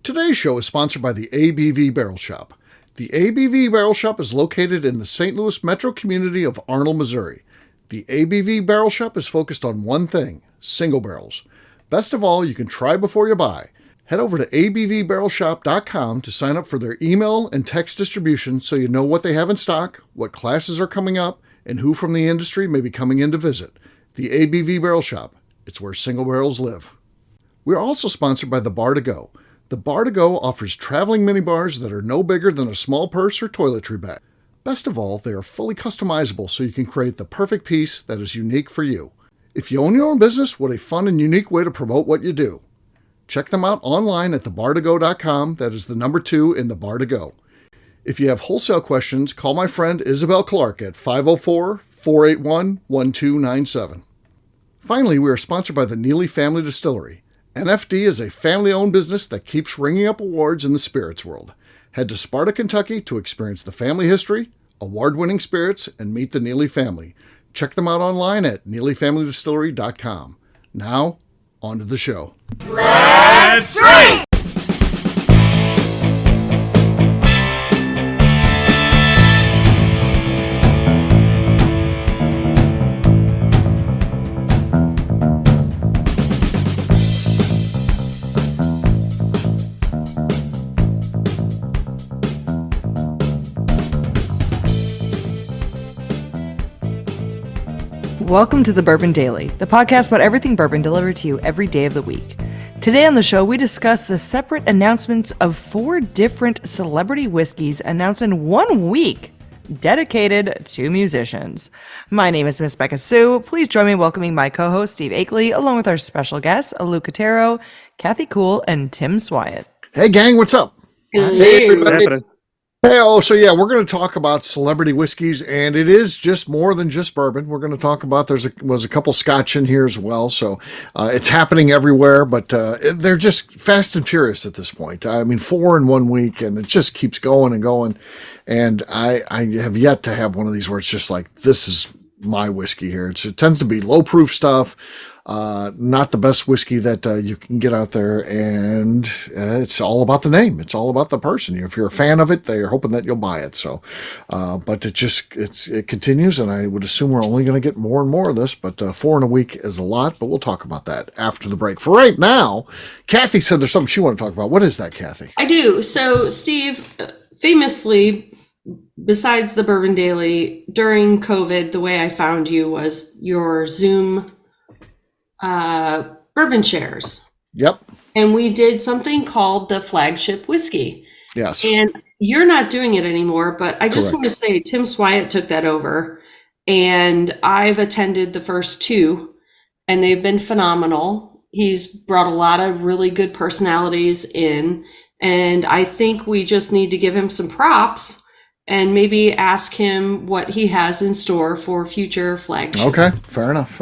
Today's show is sponsored by the ABV Barrel Shop. The ABV Barrel Shop is located in the St. Louis metro community of Arnold, Missouri. The ABV Barrel Shop is focused on one thing, single barrels. Best of all, you can try before you buy. Head over to abvbarrelshop.com to sign up for their email and text distribution so you know what they have in stock, what classes are coming up, and who from the industry may be coming in to visit. The ABV Barrel Shop. It's where single barrels live. We are also sponsored by the Bar to Go. The Bar to Go offers traveling minibars that are no bigger than a small purse or toiletry bag. Best of all, they are fully customizable so you can create the perfect piece that is unique for you. If you own your own business, what a fun and unique way to promote what you do. Check them out online at thebar2go.com. That is the number 2 in the Bar to Go. If you have wholesale questions, call my friend Isabel Clark at 504-481-1297. Finally, we are sponsored by the Neely Family Distillery. NFD is a family-owned business that keeps ringing up awards in the spirits world. Head to Sparta, Kentucky to experience the family history, award-winning spirits, and meet the Neely family. Check them out online at neelyfamilydistillery.com. Now, on to the show. Let's drink! Welcome to the Bourbon Daily, the podcast about everything bourbon delivered to you every day of the week. Today on the show, we discuss the separate announcements of 4 different celebrity whiskeys announced in 1 week, dedicated to musicians. My name is Miss Beka Sue. Please join me in welcoming my co-host, Steve Akeley, along with our special guests, Alu Katero, Kathy Cool, and Tim Swyatt. Hey, gang, what's up? Hey, what's happening? Hey, we're going to talk about celebrity whiskeys, and it is just more than just bourbon. We're going to talk about, was a couple scotch in here as well, so it's happening everywhere, but they're just fast and furious at this point. I mean, 4 in 1 week, and it just keeps going and going, and I have yet to have one of these where it's just like, this is my whiskey here. It tends to be low-proof stuff, not the best whiskey that you can get out there, and it's all about the name. It's all about the person. If you're a fan of it, they're hoping that you'll buy it. So, but it continues, and I would assume we're only going to get more and more of this. But 4 in a week is a lot. But we'll talk about that after the break. For right now, Kathy said there's something she wanted to talk about. What is that, Kathy? I do. So, Steve, famously, besides the Bourbon Daily, during COVID, the way I found you was your Zoom bourbon shares. Yep. And we did something called the flagship whiskey. Yes. And you're not doing it anymore, but I just want to say Tim Swyatt took that over, and I've attended the first 2, and they've been phenomenal. He's brought a lot of really good personalities in, and I think we just need to give him some props and maybe ask him what he has in store for future flagships. Okay, fair enough.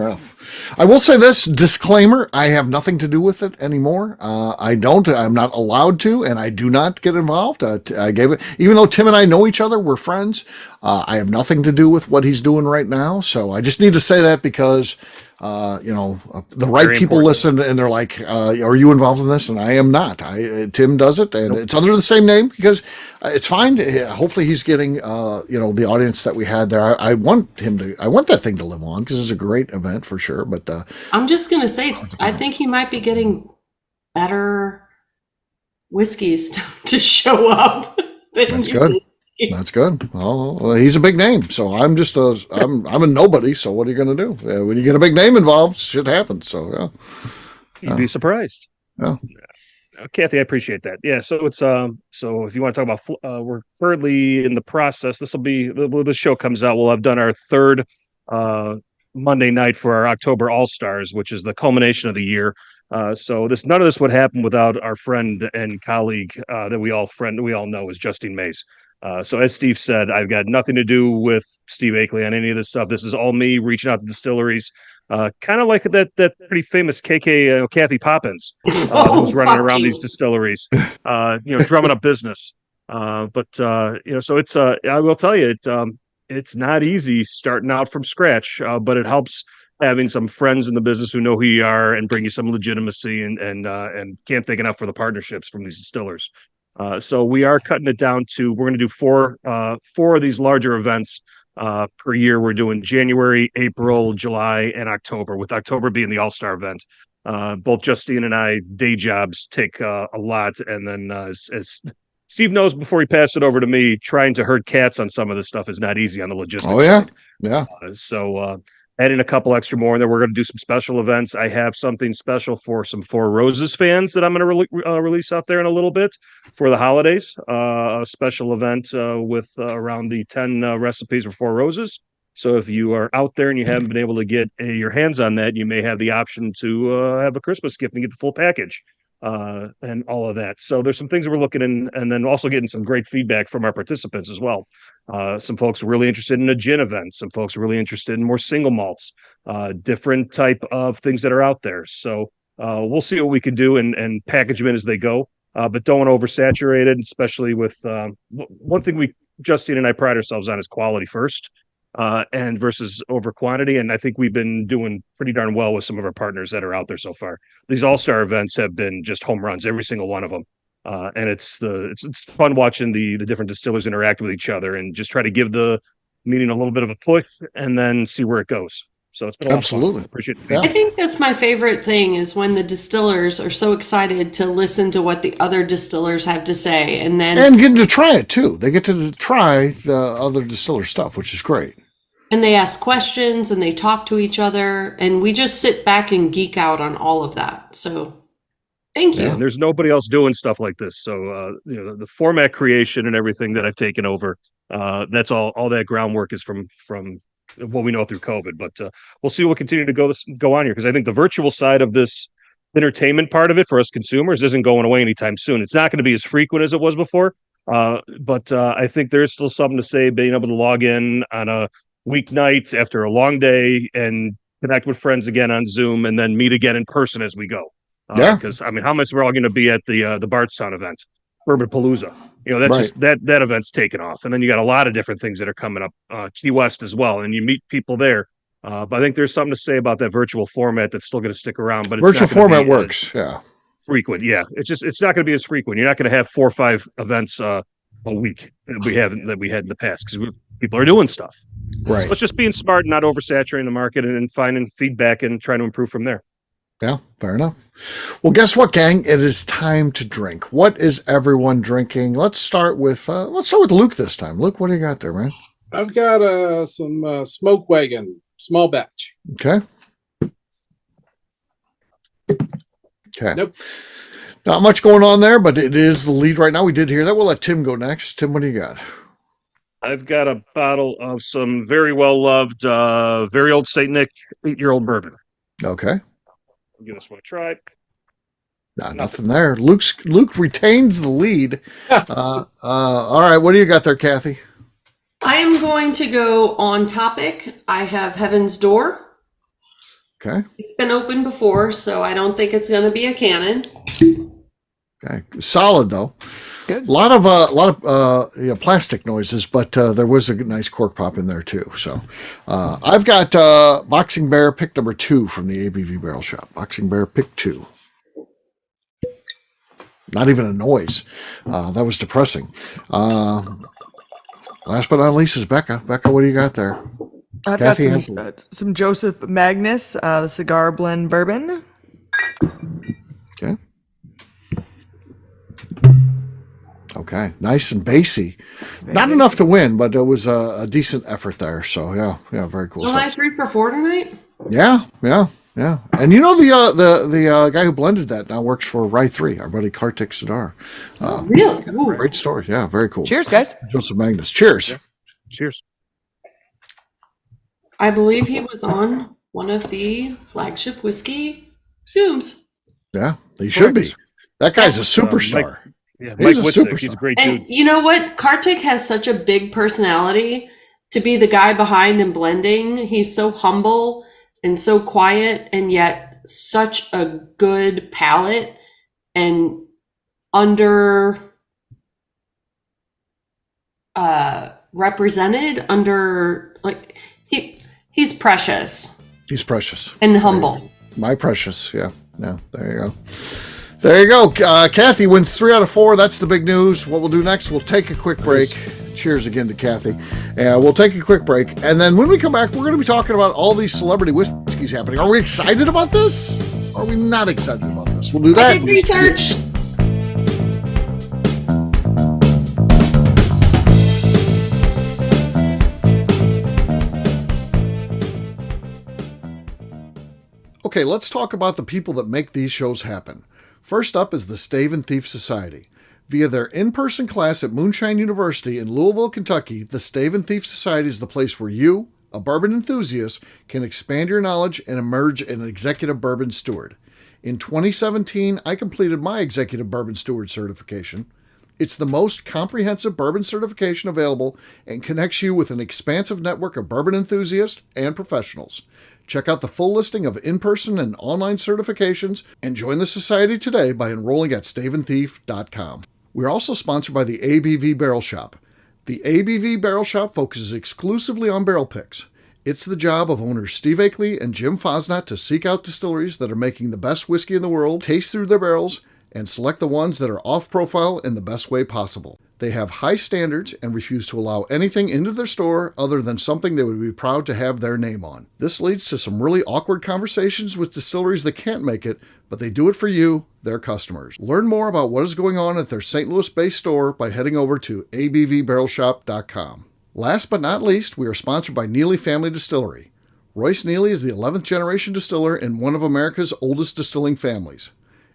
I will say this, disclaimer, I have nothing to do with it anymore. I'm not allowed to, and I do not get involved. I gave it, even though Tim and I know each other, we're friends, I have nothing to do with what he's doing right now. So I just need to say that because, the right Very people important. listen and they're like, are you involved in this? And I am not. Tim does it, and it's under the same name because it's fine. Hopefully he's getting, the audience that we had there. I want that thing to live on because it's a great event for sure. But I'm just going to say, I think he might be getting better whiskeys to show up. That's good. That's good. Well, he's a big name, so I'm a nobody. So what are you going to do? When you get a big name involved, shit happens. So yeah, You'd be surprised. Yeah. Kathy, I appreciate that. Yeah. So it's so if you want to talk about, we're currently in the process. This will be when the show comes out. We'll have done our 3rd Monday night for our October All Stars, which is the culmination of the year. So none of this would happen without our friend and colleague that we all know is Justine Mays. So as Steve said, I've got nothing to do with Steve Akeley on any of this stuff. This is all me reaching out to distilleries, kind of like that pretty famous Kathy Poppins, who's running around these distilleries, drumming up business. So it's I will tell you, it's not easy starting out from scratch, but it helps having some friends in the business who know who you are and bring you some legitimacy and can't thank enough for the partnerships from these distillers. So we are cutting it down to, we're going to do four of these larger events per year. We're doing January, April, July, and October, with October being the all-star event. Both Justine and I, day jobs take a lot. And then as Steve knows, before he passed it over to me, trying to herd cats on some of this stuff is not easy on the logistics side. Yeah. So adding a couple extra more, and then we're going to do some special events. I have something special for some Four Roses fans that I'm going to release out there in a little bit for the holidays. A special event with around the 10 recipes for Four Roses. So if you are out there and you haven't been able to get your hands on that, you may have the option to have a Christmas gift and get the full package. And all of that. So there's some things that we're looking in, and then also getting some great feedback from our participants as well. Some folks are really interested in a gin event. Some folks are really interested in more single malts, different type of things that are out there. So we'll see what we can do and package them in as they go. But don't want to oversaturate it, especially with one thing Justine and I pride ourselves on is quality first. And versus over quantity. And I think we've been doing pretty darn well with some of our partners that are out there so far. These all-star events have been just home runs, every single one of them. And it's fun watching the different distillers interact with each other and just try to give the meeting a little bit of a push and then see where it goes. So it's been a lot of fun. Appreciate it. I think that's my favorite thing is when the distillers are so excited to listen to what the other distillers have to say. And getting to try it too. They get to try the other distiller stuff, which is great. And they ask questions and they talk to each other, and we just sit back and geek out on all of that. So thank you. Yeah, there's nobody else doing stuff like this. So, the format creation and everything that I've taken over, that's all that groundwork is from what we know through COVID. But we'll see what continue to go on here, because I think the virtual side of this entertainment part of it for us consumers isn't going away anytime soon. It's not going to be as frequent as it was before. But I think there's still something to say, being able to log in on a weeknight after a long day and connect with friends again on Zoom and then meet again in person as we go. Because how much we're all going to be at the Bardstown event, Bourbon Palooza. That's right. Just that event's taken off. And then you got a lot of different things that are coming up, Key West as well. And you meet people there. But I think there's something to say about that virtual format that's still going to stick around. But virtual format works. Yeah. Frequent. Yeah. It's not going to be as frequent. You're not going to have 4 or 5 events a week that we had in the past, because people are doing stuff. Right. So it's just being smart and not oversaturating the market and finding feedback and trying to improve from there. Yeah, fair enough. Well, guess what, gang? It is time to drink. What is everyone drinking? Let's start with Luke this time. Luke, what do you got there, man? I've got some Smoke Wagon, small batch. Okay. Nope. Not much going on there, but it is the lead right now. We did hear that. We'll let Tim go next. Tim, what do you got? I've got a bottle of some very well-loved, very old St. Nick 8-year-old bourbon. Okay. I'll give this one a try. Nothing there. Luke retains the lead. All right, what do you got there, Kathy? I am going to go on topic. I have Heaven's Door. Okay. It's been opened before, so I don't think it's going to be a cannon. Okay. Solid, though. Good. A lot of plastic noises, but there was a nice cork pop in there too. So I've got Boxing Bear pick number 2 from the ABV Barrel Shop. Boxing Bear pick 2. Not even a noise. That was depressing. Last but not least is Beka. Beka, what do you got there? I've Kathy got some Joseph Magnus, the cigar blend bourbon. Okay. Okay, nice and bassy. Not enough to win, but it was a decent effort there. So yeah, very cool. So am I 3 for 4 tonight? Yeah. And the guy who blended that now works for Rye 3, our buddy Kartik Sidar. Really? Ooh. Great story. Yeah, very cool. Cheers, guys. Joseph Magnus. Cheers. Yeah. Cheers. I believe he was on one of the flagship whiskey Zooms. Yeah, he should be. That guy's a superstar. Mike He's a Whitsick, superstar. he's a great dude. And you know what? Kartik has such a big personality to be the guy behind and blending. He's so humble and so quiet, and yet such a good palate and represented he's precious. He's precious. And humble. My precious. Yeah. Yeah. There you go. There you go. Kathy wins 3 out of 4. That's the big news. What we'll do next, we'll take a quick break. Cheers again to Kathy. We'll take a quick break. And then when we come back, we're going to be talking about all these celebrity whiskeys happening. Are we excited about this? Or are we not excited about this? We'll do that. I did research. Okay, let's talk about the people that make these shows happen. First up is the Stave and Thief Society. Via their in-person class at Moonshine University in Louisville, Kentucky, the Stave and Thief Society is the place where you, a bourbon enthusiast, can expand your knowledge and emerge an executive bourbon steward. In 2017, I completed my executive bourbon steward certification. It's the most comprehensive bourbon certification available and connects you with an expansive network of bourbon enthusiasts and professionals. Check out the full listing of in-person and online certifications and join the society today by enrolling at staveandthief.com. We're also sponsored by the ABV Barrel Shop. The ABV Barrel Shop focuses exclusively on barrel picks. It's the job of owners Steve Akeley and Jim Fosnot to seek out distilleries that are making the best whiskey in the world, taste through their barrels, and select the ones that are off-profile in the best way possible. They have high standards and refuse to allow anything into their store other than something they would be proud to have their name on. This leads to some really awkward conversations with distilleries that can't make it, but they do it for you, their customers. Learn more about what is going on at their St. Louis-based store by heading over to abvbarrelshop.com. Last but not least, we are sponsored by Neely Family Distillery. Royce Neely is the 11th generation distiller in one of America's oldest distilling families.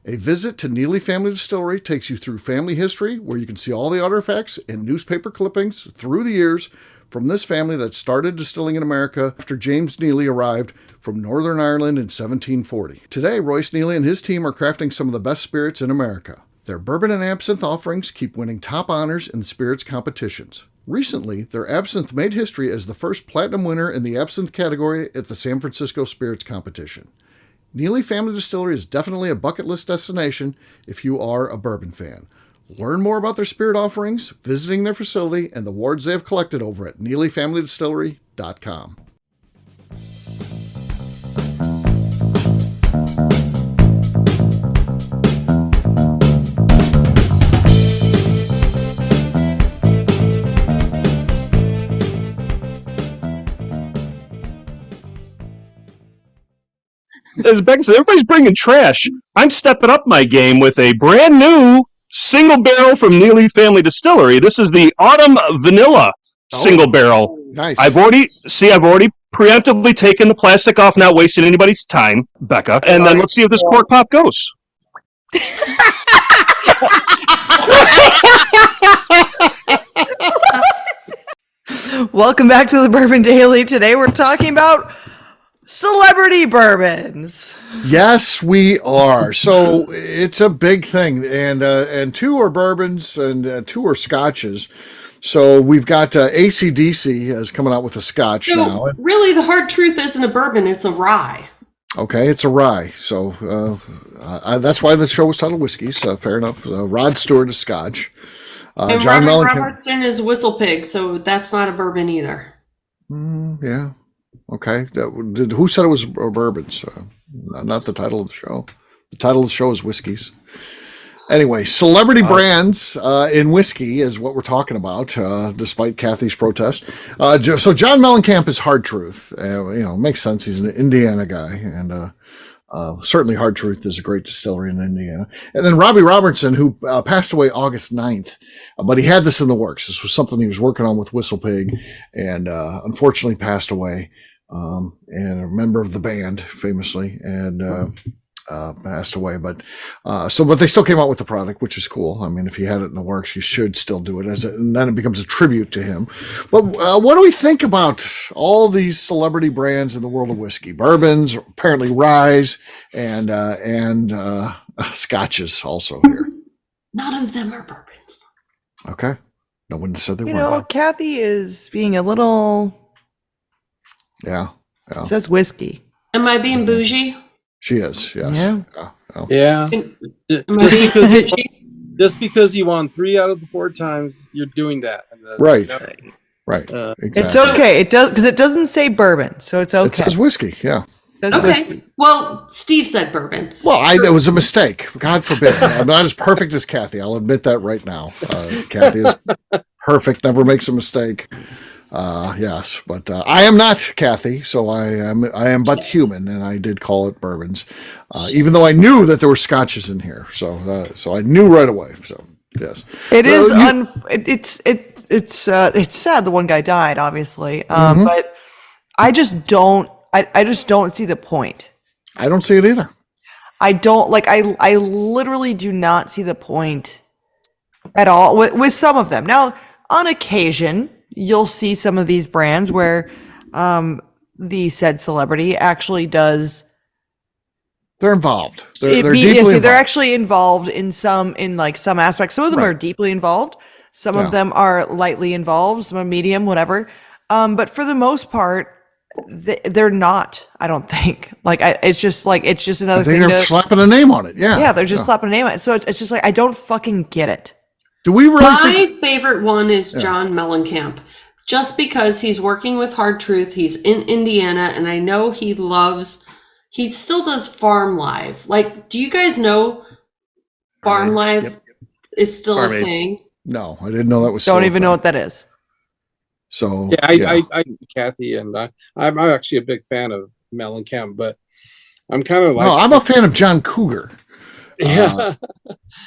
A visit to Neely Family Distillery takes you through family history, where you can see all the artifacts and newspaper clippings through the years from this family that started distilling in America after James Neely arrived from Northern Ireland in 1740. Today, Royce Neely and his team are crafting some of the best spirits in America. Their bourbon and absinthe offerings keep winning top honors in spirits competitions. Recently, their absinthe made history as the first platinum winner in the absinthe category at the San Francisco Spirits Competition. Neely Family Distillery is definitely a bucket list destination if you are a bourbon fan. Learn more about their spirit offerings, visiting their facility, and the awards they have collected over at NeelyFamilyDistillery.com. As Beka said, everybody's bringing trash. I'm stepping up my game with a brand new single barrel from Neely Family Distillery. This is the Autumn Vanilla single barrel. Nice. I've already preemptively taken the plastic off, not wasting anybody's time, Beka. And then let's see if this cork pop goes. Welcome back to the Bourbon Daily. Today we're talking about celebrity bourbons. Yes, we are. So it's a big thing, and 2 are bourbons and 2 are scotches. So we've got AC/DC is coming out with a scotch now. Really, the hard truth isn't a bourbon; it's a rye. Okay, it's a rye. So that's why the show was titled Whiskeys. Fair enough. Rod Stewart is scotch. And John Robert Robertson is Whistle Pig, so that's not a bourbon either. Yeah. Okay. Who said it was bourbons? Not the title of the show. The title of the show is Whiskeys. Anyway, celebrity brands in whiskey is what we're talking about, despite Kathy's protest. So John Mellencamp is Hard Truth. Makes sense. He's an Indiana guy, and certainly Hard Truth is a great distillery in Indiana. And then Robbie Robertson, who passed away August 9th, but he had this in the works. This was something he was working on with Whistle Pig, and unfortunately passed away. And a member of the band, famously, and passed away. But they still came out with the product, which is cool. I mean, if you had it in the works, you should still do it and then it becomes a tribute to him. But what do we think about all these celebrity brands in the world of whiskey? Bourbons, apparently ryes, and scotches also here. None of them are bourbons. Okay. No one said they You weren't. know, Kathy is being a little... Yeah. It says whiskey. Am I being bougie? She is, yes. Yeah. Am I being bougie? Just because you won 3 out of the 4 times, you're doing that. Right. Right. Exactly. It's okay. It does, because it doesn't say bourbon, so it's okay. It says whiskey. Yeah. That's Okay. whiskey. Well, Steve said bourbon. Well, that was a mistake. God forbid. I'm not as perfect as Kathy. I'll admit that right now. Kathy is perfect, never makes a mistake. Yes, but I am not Kathy, so I am but human, and I did call it bourbons, even though I knew that there were scotches in here. So I knew right away. So yes, It is. It's sad the one guy died, obviously, but I just don't. I just don't see the point. I don't see it either. I don't like. I literally do not see the point at all with some of them. Now, on occasion, you'll see some of these brands where the said celebrity actually does. They're involved. They're deeply involved. They're actually involved in some aspects. Some of them are deeply involved. Some of them are lightly involved. Some are medium, whatever. But for the most part, they're not. I don't think. It's just another thing. They're slapping a name on it. Yeah. Yeah, they're just slapping a name on it. So it's just like I don't fucking get it. Do we really? My favorite one is John Mellencamp, just because he's working with Hard Truth. He's in Indiana, and I know he still does Farm Live. Like, do you guys know Farm Live is still Farm a Aid. thing? No, I didn't know that was. Don't even know what that is. So I Kathy, and I'm actually a big fan of Mellencamp, but I'm kind of like. No, I'm a fan of John Cougar. Yeah.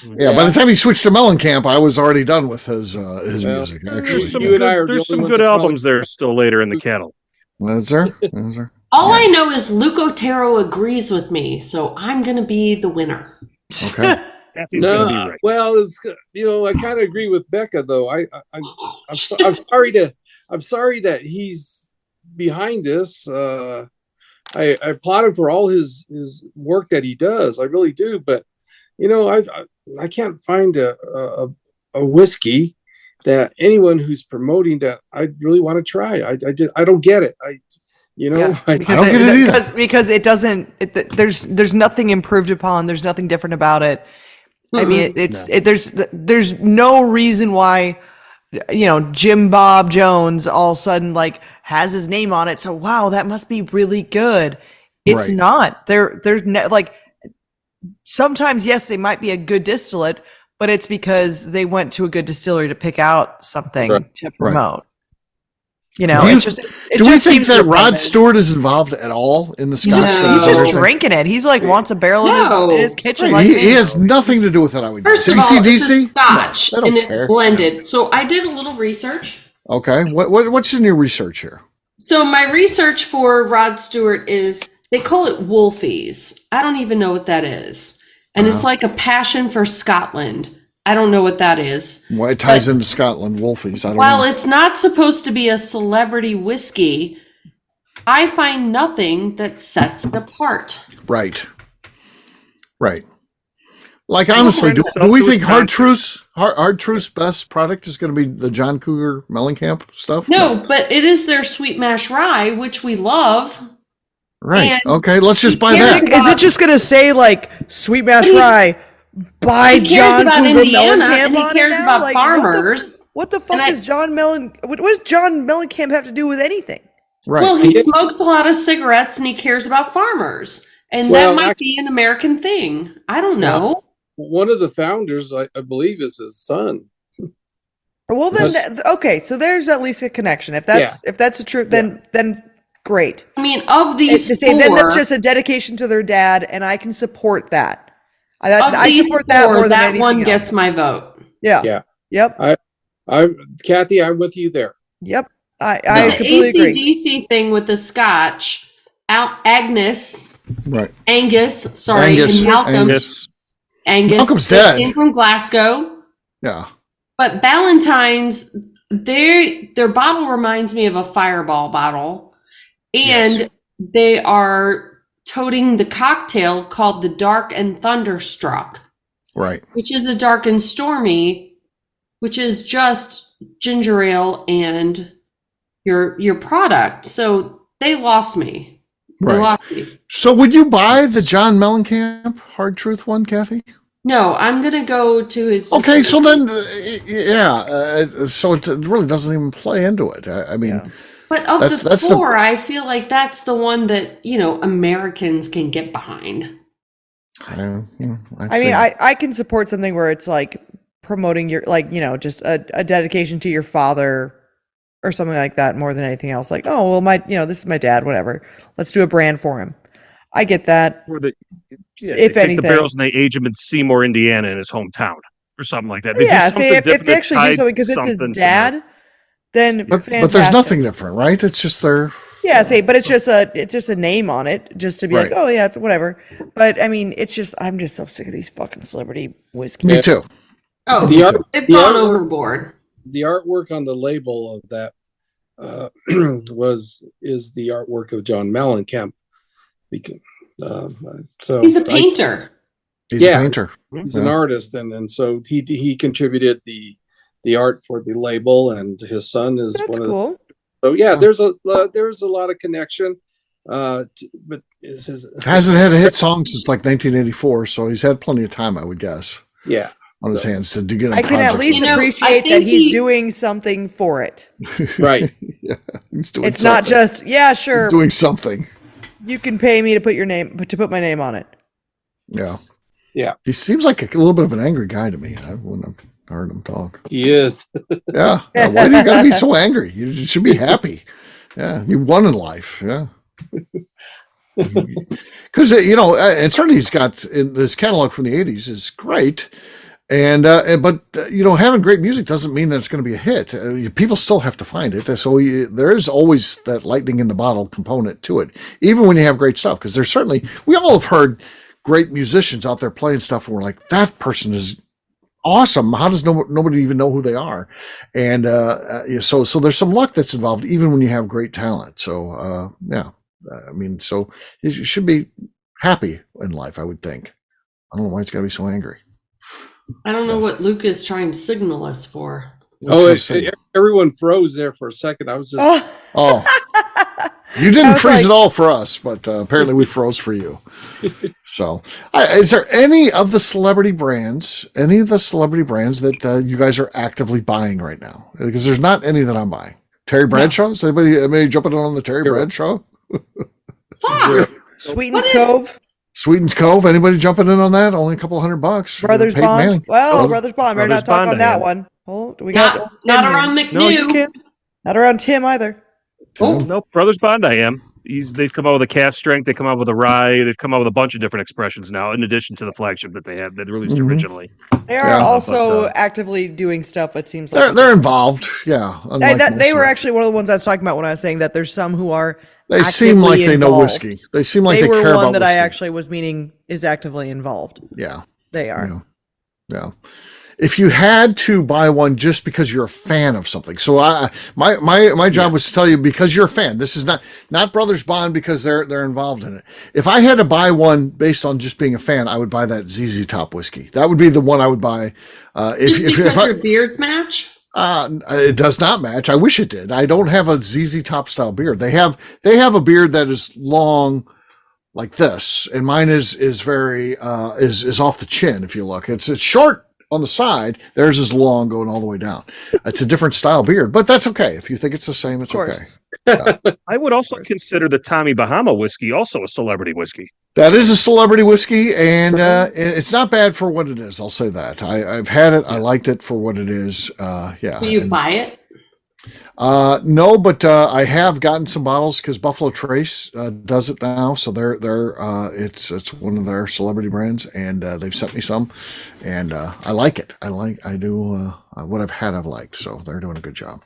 By the time he switched to Mellencamp, I was already done with his music. Actually, There's some good albums there still later in the catalog. Is there? Is there? All I know is Luke Otero agrees with me, so I'm going to be the winner. Okay. Kathy's gonna be right. Well, I kind of agree with Beka though. I'm sorry that he's behind this. I applaud him for all his work that he does. I really do, but I can't find a whiskey that anyone who's promoting that I really want to try. I don't get it. I don't get it either. Because it doesn't. There's nothing improved upon. There's nothing different about it. I mean, there's no reason why, Jim Bob Jones all of a sudden has his name on it. So wow, that must be really good. It's not. Sometimes yes, they might be a good distillate, but it's because they went to a good distillery to pick out something to promote. Do we think that Rod Stewart is involved at all in the Scotch? He's just drinking it. He's wants a barrel in his kitchen. He has nothing to do with it. I would First of all, it's a Scotch and it's blended. So I did a little research. Okay, what's in your research here? So my research for Rod Stewart is they call it Wolfies. I don't even know what that is, and it's like a passion for Scotland. I don't know what that is. Well, it ties into Scotland, Wolfies. While it's not supposed to be a celebrity whiskey, I find nothing that sets it apart. Right. Like, honestly, do we think Hard Truth's best product is going to be the John Cougar Mellencamp stuff? No, but it is their sweet mash rye, which we love. Right. Okay, let's just buy that. Is it just going to say, sweet mash rye? By John Cougar Mellencamp, and he cares about farmers. What the fuck does John what does John Mellencamp have to do with anything? Right. Well, he smokes a lot of cigarettes and he cares about farmers, and that might be an American thing. I don't know. One of the founders, I believe, is his son. Well, then, okay, so there's at least a connection. If that's the truth, then great. I mean, of these then that's just a dedication to their dad, and I can support that. I support that more than anything one else. Gets my vote. Yeah. Yep. Kathy, I'm with you there. Yep. I completely agree. AC/DC thing with the Scotch, Angus, Angus. Malcolm's dead. Came from Glasgow. Yeah. But Ballantine's, their bottle reminds me of a Fireball bottle, and they are toting the cocktail called the Dark and Thunderstruck, right? Which is a dark and stormy, which is just ginger ale and your product. So they lost me. They lost me. So would you buy the John Mellencamp Hard Truth one, Kathy? No, I'm gonna go to his. Okay, so then, so it really doesn't even play into it. I mean, But of the four, I feel like that's the one that, Americans can get behind. I can support something where it's like promoting your, just a dedication to your father or something like that more than anything else. Like, oh, well, this is my dad, whatever. Let's do a brand for him. I get that. Or if they anything, take the barrels and they age them in Seymour, Indiana, in his hometown, or something like that. If they actually do something because it's his dad, then but there's nothing different, right? It's just their but it's just a name on it, just to be like, oh yeah, it's whatever. But I mean, I'm just so sick of these fucking celebrity whiskey. Me too. Oh, they've gone overboard. The artwork on the label of that is the artwork of John Mellencamp. So he's a painter. He's a painter. He's an artist, and so he contributed the art for the label, and his son is That's one of cool. So there's a lot of connection. But hasn't had a hit song since like 1984, so he's had plenty of time, I would guess. Yeah. On his hands to do get. I can at least appreciate that he's doing something for it. Right. He's doing it's something. not just sure. He's doing something. You can pay me to put my name on it. Yeah. Yeah. He seems like a little bit of an angry guy to me when I've heard him talk. He is. Yeah. Why do you gotta be so angry? You should be happy. Yeah. You won in life. Yeah. Because and certainly he's got in this catalog from the 80s is great. But having great music doesn't mean that it's going to be a hit. People still have to find it. So there is always that lightning in the bottle component to it, even when you have great stuff. Because we all have heard great musicians out there playing stuff, and we're like, that person is awesome. How does nobody even know who they are? And so there's some luck that's involved, even when you have great talent. So so you should be happy in life, I would think. I don't know why it's got to be so angry. I don't know what Luke is trying to signal us for. Everyone froze there for a second. I was just. You didn't freeze at all for us, but apparently we froze for you. So, is there any of the celebrity brands that you guys are actively buying right now? Because there's not any that I'm buying. Terry Bradshaw? Is anybody jumping on the Terry Bradshaw? Sweetens Cove. Sweetens Cove. Anybody jumping in on that? Only a couple $100. Brothers Bond. Well, Brothers Bond. We're not talking on that one. Oh, do we got not around McNew? Not around Tim either. Oh no, Brothers Bond. I am. They've come out with a cast strength. They come out with a rye. They've come out with a bunch of different expressions now, in addition to the flagship that they had that released originally. They are also actively doing stuff. It seems like they're involved. Yeah, they were actually one of the ones I was talking about when I was saying that there's some who are. They seem like they know whiskey. They seem like they care about whiskey. They were one that I actually was meaning is actively involved. Yeah, they are. Yeah. If you had to buy one just because you're a fan of something, so my job was to tell you because you're a fan. This is not Brothers Bond because they're involved in it. If I had to buy one based on just being a fan, I would buy that ZZ Top whiskey. That would be the one I would buy. If your beards match. It does not match. I wish it did. I don't have a ZZ Top style beard. They have a beard that is long like this, and mine is very is off the chin. If you look, it's short on the side. Theirs is long going all the way down. It's a different style beard, but that's okay. If you think it's the same, it's okay. Yeah. I would also consider the Tommy Bahama whiskey also a celebrity whiskey. That is a celebrity whiskey, and it's not bad for what it is. I'll say that. I've had it. I liked it for what it is. Will you buy it? No, but I have gotten some bottles because Buffalo Trace does it now. So it's one of their celebrity brands, and they've sent me some, and I like it. I do what I've liked. So they're doing a good job.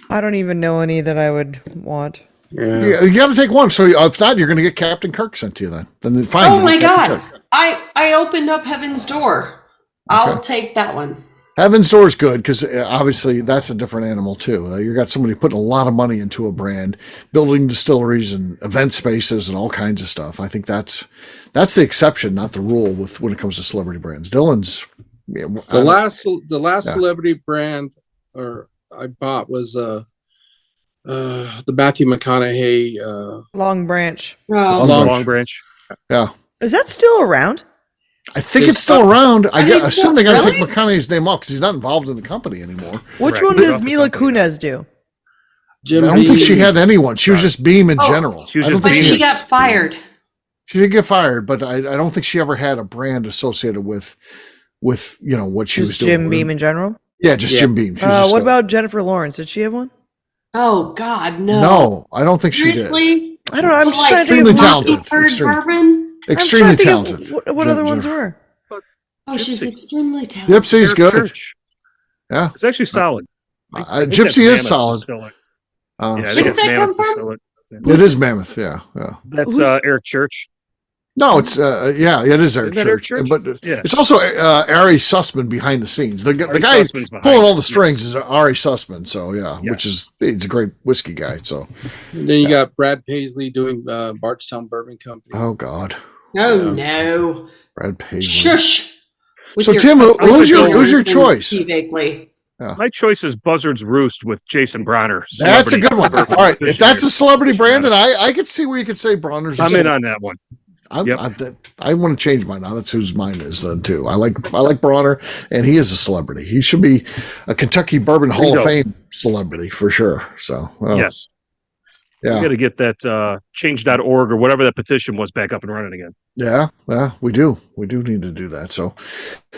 I don't even know any that I would want. Yeah, you got to take one. So if not, you're going to get Captain Kirk sent to you then. Then fine. Oh my God! I opened up Heaven's Door. I'll take that one. Heaven's Door is good because obviously that's a different animal too. You got somebody putting a lot of money into a brand, building distilleries and event spaces and all kinds of stuff. I think that's the exception, not the rule. When it comes to celebrity brands, Dylan's the last celebrity brand I bought was the Matthew McConaughey Long Branch. Long Branch. Yeah. Is that still around? I think it's still around. I assume they got to take McConaughey's name off because he's not involved in the company anymore. Which one does Mila Kunis do? Jim I don't think Beam. she had anyone. She was just Beam in general. She was I don't just But think Beam. she got fired. She did get fired, but I don't think she ever had a brand associated with what she was Just doing. Jim Beam in general. Yeah, just Yeah. Jim Beam. She was just What about Jennifer Lawrence? Did she have one? Oh God, no. No, I don't think she did. Seriously? I don't know. I'm just Like, trying to think extremely of talented. Mockingbird Extremely- Bourbon? Extremely I'm trying to think talented. of what other ones were. Oh, she's Gypsy. extremely talented. Gypsy's Eric good. Church. Yeah, It's actually solid. I think Gypsy that's is Mammoth solid. Distillery. Uh, Yeah, I Where think did it's that come Mammoth from? Distillery. it is Mammoth. Yeah. That's Who's- Eric Church. No, it's it is Eric Is that Eric Church, Church? but Yeah. it's also Ari Sussman behind the scenes. The Ari guy Sussman's behind pulling it, all the strings yes. is Ari Sussman. So Yes. which is he's a great whiskey guy. So Then you got Brad Paisley doing Bardstown Bourbon Company. oh god, Oh no. Brad Paisley. Shush. With So, your Tim, who's your and choice? Steve Akeley. My choice is Buzzard's Roost with Jason Bronner. That's a Celebrity good one. All bourbon right, if that's a aficionado. celebrity brand, and I could see where you could say Bronner's. I'm in on that one. I want to change mine now. That's whose mine is then too. I like Bronner, and he is a celebrity. He should be a Kentucky Bourbon Hall of Bingo. Fame celebrity for sure. So Yes. yeah, We got to get that change.org or whatever that petition was back up and running again. yeah, we do need to do that. So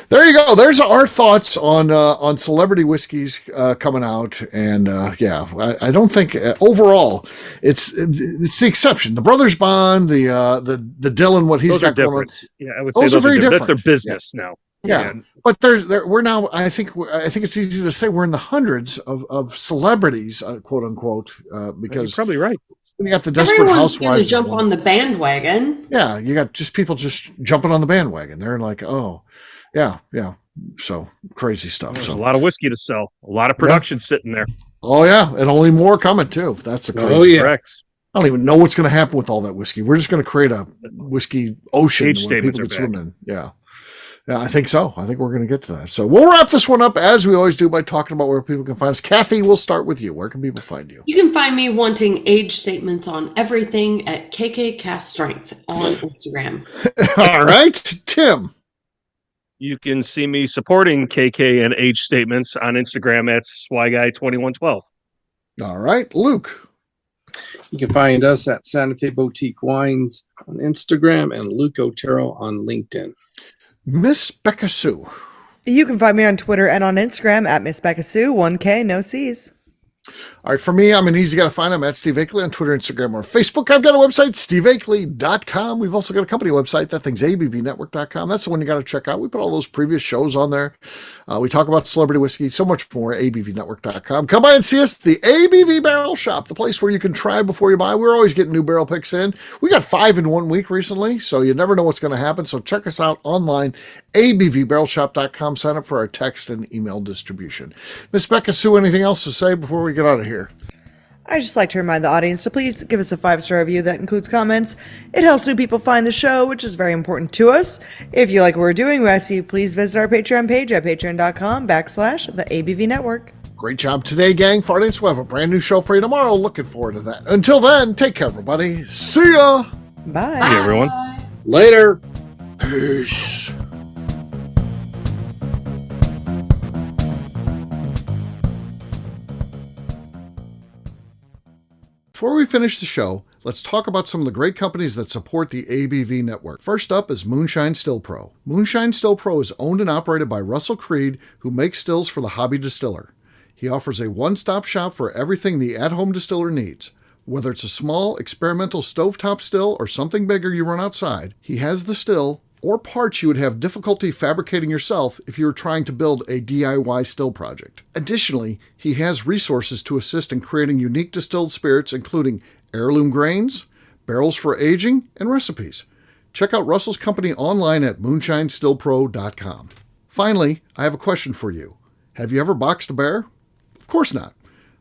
there you go. There's our thoughts on celebrity whiskeys coming out, and I don't think overall it's the exception. The Brothers Bond, the Dylan, what he's Those are got going on. different. Yeah, I would say Those are very That's their different. business now. Yeah. But we're now. I think it's easy to say we're in the hundreds of celebrities, quote unquote, You're because probably right. you got the Desperate Everyone's going to Housewives. jump on the bandwagon. Yeah, you got just people just jumping on the bandwagon. They're like, oh, yeah. So crazy stuff. There's So a lot of whiskey to sell. A lot of production sitting there. oh yeah, and only more coming too. That's the crazy. Oh, yeah. Correct. I don't even know what's going to happen with all that whiskey. We're just going to create a whiskey ocean Age where statements people are can back. swim in. Yeah, I think so. I think we're going to get to that. So we'll wrap this one up as we always do by talking about where people can find us. Kathy, we'll start with you. Where can people find you? You can find me wanting age statements on everything at KK Cast Strength on Instagram. All right, Tim. You can see me supporting KK and age statements on Instagram at SwyGuy2112. All right, Luke. You can find us at Santa Fe Boutique Wines on Instagram and Luke Otero on LinkedIn. Miss Beka Sue. You can find me on Twitter and on Instagram at Miss Beka Sue, 1K, no C's. All right, for me, I'm an easy guy to find. I'm at Steve Akeley on Twitter, Instagram, or Facebook. I've got a website, steveakeley.com. We've also got a company website. That thing's abvnetwork.com. That's the one you got to check out. We put all those previous shows on there. We talk about celebrity whiskey, so much more, abvnetwork.com. Come by and see us, the ABV Barrel Shop, the place where you can try before you buy. We're always getting new barrel picks in. We got 5 in 1 week recently, so you never know what's going to happen. So check us out online, abvbarrelshop.com. Sign up for our text and email distribution. Miss Beka Sue, anything else to say before we get out of here? I just like to remind the audience to please give us a 5-star review that includes comments. It helps new people find the show, which is very important to us. If you like what we're doing, we ask you please visit our Patreon page at patreon.com/the ABV Network. Great job today, gang. Farting, we'll have a brand new show for you tomorrow. Looking forward to that. Until then, take care, everybody. See ya. Bye. Hey, everyone. Later. Peace. Before we finish the show, let's talk about some of the great companies that support the ABV network. First up is Moonshine Still Pro. Moonshine Still Pro is owned and operated by Russell Creed, who makes stills for the hobby distiller. He offers a one-stop shop for everything the at-home distiller needs. Whether it's a small, experimental stovetop still or something bigger you run outside, he has the still or parts you would have difficulty fabricating yourself if you were trying to build a DIY still project. Additionally, he has resources to assist in creating unique distilled spirits, including heirloom grains, barrels for aging, and recipes. Check out Russell's company online at moonshinestillpro.com. Finally, I have a question for you. Have you ever boxed a bear? Of course not.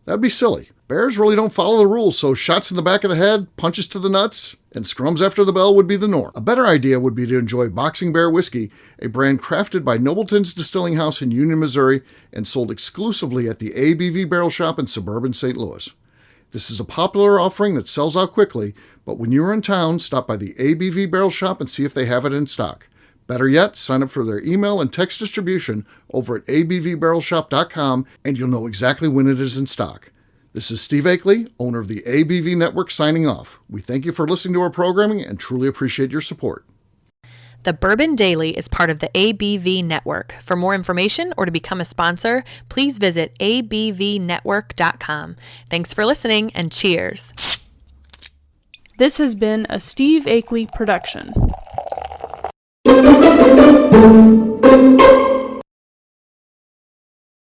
That'd be silly. Bears really don't follow the rules, so shots in the back of the head, punches to the nuts, and scrums after the bell would be the norm. A better idea would be to enjoy Boxing Bear Whiskey, a brand crafted by Nobleton's Distilling House in Union, Missouri, and sold exclusively at the ABV Barrel Shop in suburban St. Louis. This is a popular offering that sells out quickly, but when you're in town, stop by the ABV Barrel Shop and see if they have it in stock. Better yet, sign up for their email and text distribution over at abvbarrelshop.com and you'll know exactly when it is in stock. This is Steve Akeley, owner of the ABV Network, signing off. We thank you for listening to our programming and truly appreciate your support. The Bourbon Daily is part of the ABV Network. For more information or to become a sponsor, please visit abvnetwork.com. Thanks for listening, and cheers. This has been a Steve Akeley production.